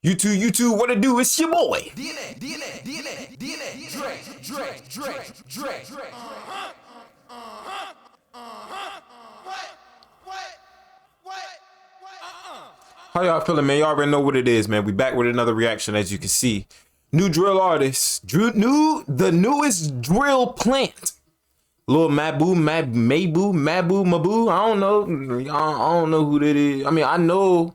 YouTube, what it do? It's your boy. Drake. How y'all feeling, man? Y'all already know what it is, man. We back with another reaction, as you can see. New drill artist, the newest drill plant. Lil Mabu. I don't know who that is. I mean, I know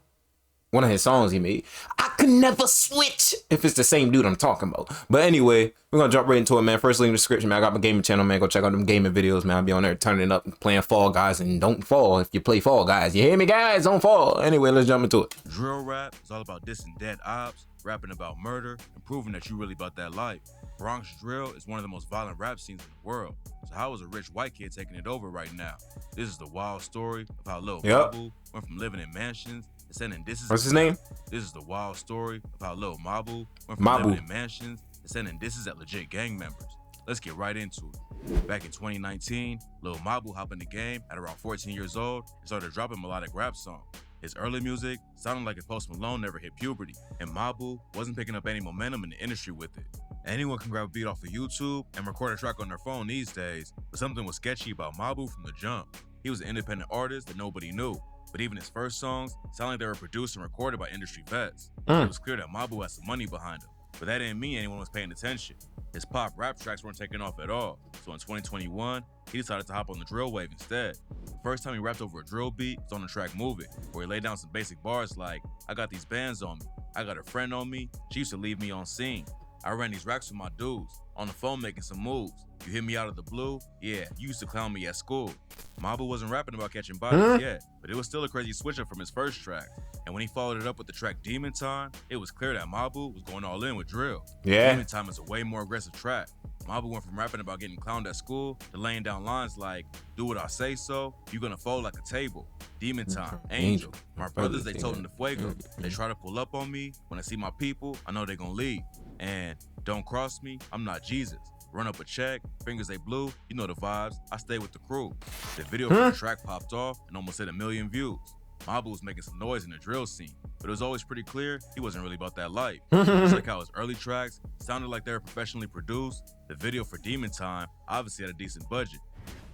one of his songs he made. I could never switch if it's the same dude I'm talking about. But anyway, we're gonna jump right into it, man. First link in the description, man. I got my gaming channel, man. Go check out them gaming videos, man. I'll be on there turning up, playing Fall Guys, and don't fall if you play Fall Guys. You hear me, guys? Don't fall. Anyway, let's jump into it. Drill rap is all about dissing dead ops, rapping about murder, and proving that you really about that life. Bronx drill is one of the most violent rap scenes in the world. So how is a rich white kid taking it over right now? This is the wild story of how Lil Mabu went from living in mansions and sending disses. What's his name? This is the wild story of how Lil Mabu went from living in mansions and sending disses at legit gang members. Let's get right into it. Back in 2019, Lil Mabu hopped in the game at around 14 years old and started dropping melodic rap songs. His early music sounded like if Post Malone never hit puberty, and Mabu wasn't picking up any momentum in the industry with it. Anyone can grab a beat off of YouTube and record a track on their phone these days, but something was sketchy about Mabu from the jump. He was an independent artist that nobody knew, but even his first songs sounded like they were produced and recorded by industry vets. It was clear that Mabu had some money behind him, but that didn't mean anyone was paying attention. His pop rap tracks weren't taking off at all, so in 2021, he decided to hop on the drill wave instead. The first time he rapped over a drill beat was on the track Move It, where he laid down some basic bars like, I got these bands on me, I got a friend on me, she used to leave me on scene. I ran these racks with my dudes, on the phone making some moves. You hit me out of the blue? Yeah, you used to clown me at school. Mabu wasn't rapping about catching bodies yet, but it was still a crazy switch up from his first track. And when he followed it up with the track Demon Time, it was clear that Mabu was going all in with drill. Demon Time is a way more aggressive track. Mabu went from rapping about getting clowned at school to laying down lines like, do what I say so, you gonna fold like a table. Demon Time, Angel. My brothers, they told him to fuego. They try to pull up on me. When I see my people, I know they gonna leave. And don't cross me, I'm not Jesus. Run up a check, fingers they blue, you know the vibes, I stay with the crew. The video for the track popped off and almost hit 1 million views. Mabu was making some noise in the drill scene, but it was always pretty clear he wasn't really about that life. Just like how his early tracks sounded like they were professionally produced, the video for Demon Time obviously had a decent budget.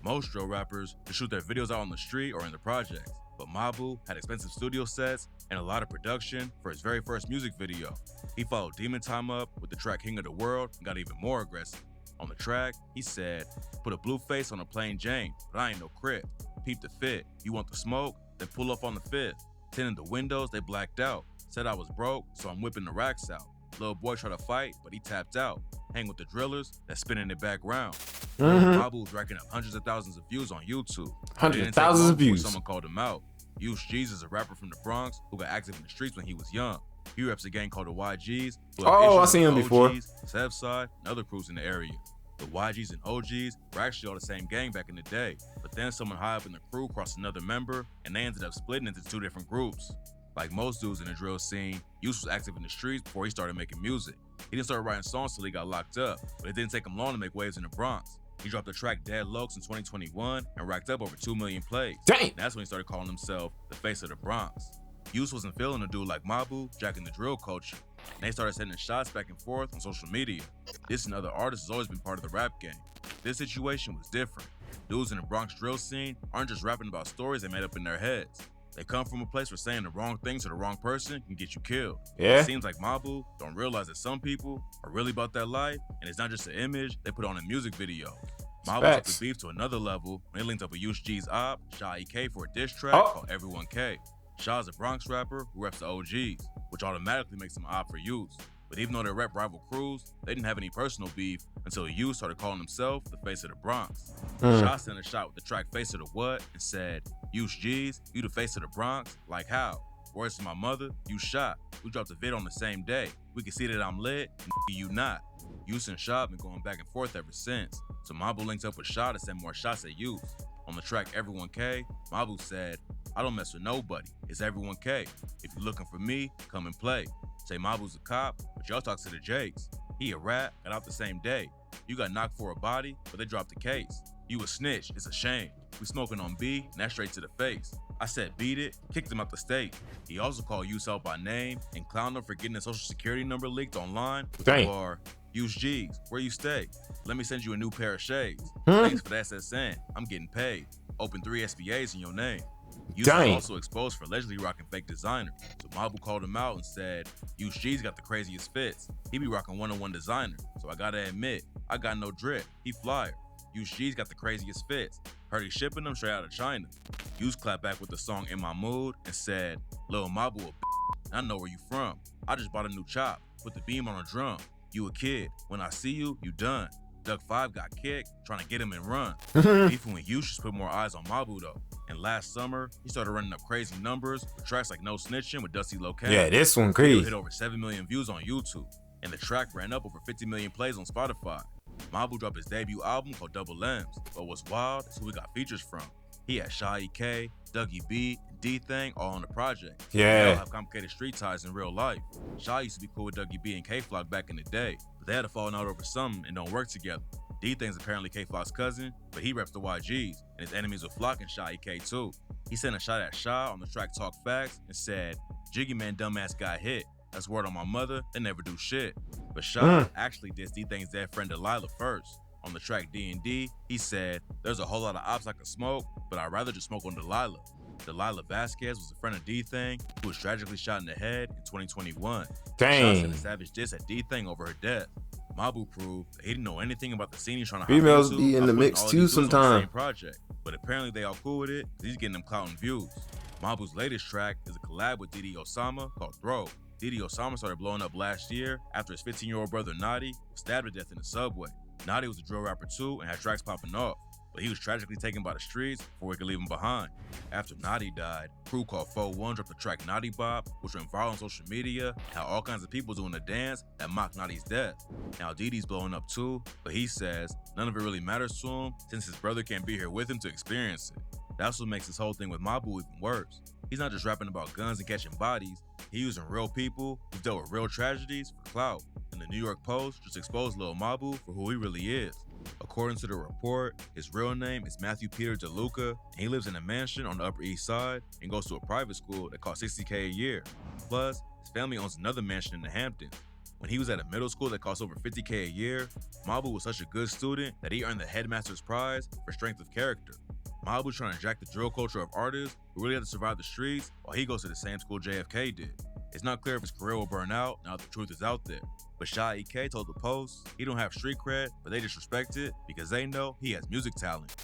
Most drill rappers just shoot their videos out on the street or in the projects, but Mabu had expensive studio sets and a lot of production for his very first music video. He followed Demon Time up with the track King of the World and got even more aggressive. On the track, he said, put a blue face on a plain Jane, but I ain't no crip. Peep the fit, you want the smoke? Then pull off on the fifth. Tinted the windows, they blacked out. Said I was broke, so I'm whipping the racks out. Little boy tried to fight, but he tapped out. Hang with the drillers, that's spinning it back round. Mabu was racking up hundreds of thousands of views on YouTube. Hundreds of thousands of views. Someone called him out. Use G's is a rapper from the Bronx who got active in the streets when he was young. He reps a gang called the YGs. I seen him before. Sevside, and other crews in the area. The YGs and OGs were actually all the same gang back in the day, but then someone high up in the crew crossed another member, and they ended up splitting into 2 different groups. Like most dudes in the drill scene, Use was active in the streets before he started making music. He didn't start writing songs till he got locked up, but it didn't take him long to make waves in the Bronx. He dropped the track Dead Lokes in 2021 and racked up over 2 million plays. Dang! And that's when he started calling himself the face of the Bronx. Use wasn't feeling a dude like Mabu jacking the drill culture, and they started sending shots back and forth on social media. This and other artists has always been part of the rap game. This situation was different. Dudes in the Bronx drill scene aren't just rapping about stories they made up in their heads. They come from a place where saying the wrong thing to the wrong person can get you killed. It seems like Mabu don't realize that some people are really about that life, and it's not just an image they put on a music video. Mabu took the beef to another level when he linked up with Use G's op, Sha EK, for a diss track called Everyone K. Shaw's a Bronx rapper who reps the OGs, which automatically makes him op for Use. But even though they rep rival crews, they didn't have any personal beef until Use started calling himself the face of the Bronx. Shaw sent a shot with the track Face of the What and said, Use G's, you the face of the Bronx? Like how? Words to my mother, you shot. We dropped a vid on the same day. We can see that I'm lit, and you not. Use and Shaw been going back and forth ever since. So Mabu linked up with Shaw to send more shots at Use. On the track Everyone K, Mabu said, I don't mess with nobody, it's Everyone K. If you're looking for me, come and play. Say Mabu's a cop, but y'all talk to the Jakes. He a rat, got out the same day. You got knocked for a body, but they dropped the case. You a snitch, it's a shame. We smoking on B, and that's straight to the face. I said beat it, kicked him out the state. He also called Use out by name and clowned him for getting his social security number leaked online. Dang. Or Use G's, where you stay? Let me send you a new pair of shades. Thanks for the SSN, I'm getting paid. Open 3 SBAs in your name. Use was also exposed for allegedly rocking fake designer. So Mabu called him out and said, Use G's got the craziest fits. He be rocking one-on-one designer. So I gotta admit, I got no drip. He flyer. Use G's got the craziest fits. Heard he shipping them straight out of China. Use clapped back with the song In My Mood and said, Lil Mabu a I know where you from. I just bought a new chop. Put the beam on a drum. You a kid. When I see you, you done. Duck 5 got kicked, trying to get him and run. Beefing with you should put more eyes on Mabu though. And last summer, he started running up crazy numbers for tracks like No Snitching with Dusty Locane. Yeah, this one crazy. Hit over 7 million views on YouTube. And the track ran up over 50 million plays on Spotify. Mabu dropped his debut album called Double M's. But what's wild is who we got features from. He had Shy EK, Dougie B, and D-Thing all on the project. Yeah. They all have complicated street ties in real life. Shy used to be cool with Dougie B and K-Flock back in the day, but they had to falling out over something and don't work together. D-Thing's apparently K-Flock's cousin, but he reps the YGs, and his enemies with Flock and Shy EK too. He sent a shot at Shy on the track Talk Facts and said, Jiggy Man dumbass got hit. That's word on my mother, they never do shit. But Shy actually dissed D-Thing's dead friend Delilah first. On the track D&D, he said, there's a whole lot of ops I could smoke, but I'd rather just smoke on Delilah. Delilah Vasquez was a friend of D-Thing, who was tragically shot in the head in 2021. Dang. Shy sent a savage diss at D-Thing over her death. Mabu proved that he didn't know anything about the scene he's trying to Females hop be into in the by mix putting all too these dudes on the sometime. same project, but apparently they all cool with it because he's getting them clout and views. Mabu's latest track is a collab with Didi Osama called Throw. Didi Osama started blowing up last year after his 15-year-old brother Nadi was stabbed to death in the subway. Nadi was a drill rapper too and had tracks popping off, but he was tragically taken by the streets before we could leave him behind. After Nadi died, crew called 4-1 dropped the track Nadi Bop, which went viral on social media and had all kinds of people doing a dance that mocked Nadi's death. Now Didi's blowing up too, but he says none of it really matters to him since his brother can't be here with him to experience it. That's what makes this whole thing with Mabu even worse. He's not just rapping about guns and catching bodies, he's using real people who dealt with real tragedies for clout. And the New York Post just exposed Lil Mabu for who he really is. According to the report, his real name is Matthew Peter DeLuca, and he lives in a mansion on the Upper East Side and goes to a private school that costs $60K a year. Plus, his family owns another mansion in the Hamptons. When he was at a middle school that cost over $50K a year, Mabu was such a good student that he earned the headmaster's prize for strength of character. Mabu trying to jack the drill culture of artists who really had to survive the streets while he goes to the same school JFK did. It's not clear if his career will burn out now that the truth is out there. But Shy EK told the Post he don't have street cred, but they just respect it because they know he has music talent.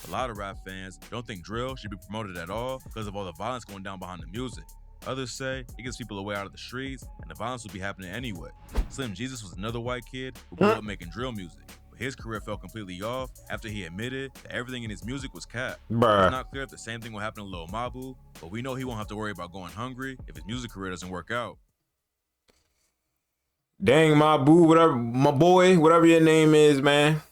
A lot of rap fans don't think drill should be promoted at all because of all the violence going down behind the music. Others say it gets people away out of the streets and the violence will be happening anyway. Slim Jesus was another white kid who grew up making drill music. His career fell completely off after he admitted that everything in his music was cap. It's not clear if the same thing will happen to Lil Mabu, but we know he won't have to worry about going hungry if his music career doesn't work out. Dang, Mabu, whatever, my boy, whatever your name is, man.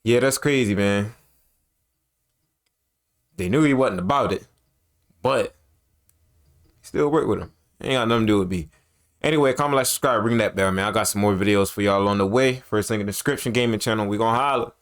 Yeah, that's crazy, man. They knew he wasn't about it, but still work with him. Ain't got nothing to do with B. Anyway, comment, like, subscribe, ring that bell, man. I got some more videos for y'all on the way. First link in the description, gaming channel. We gonna holler.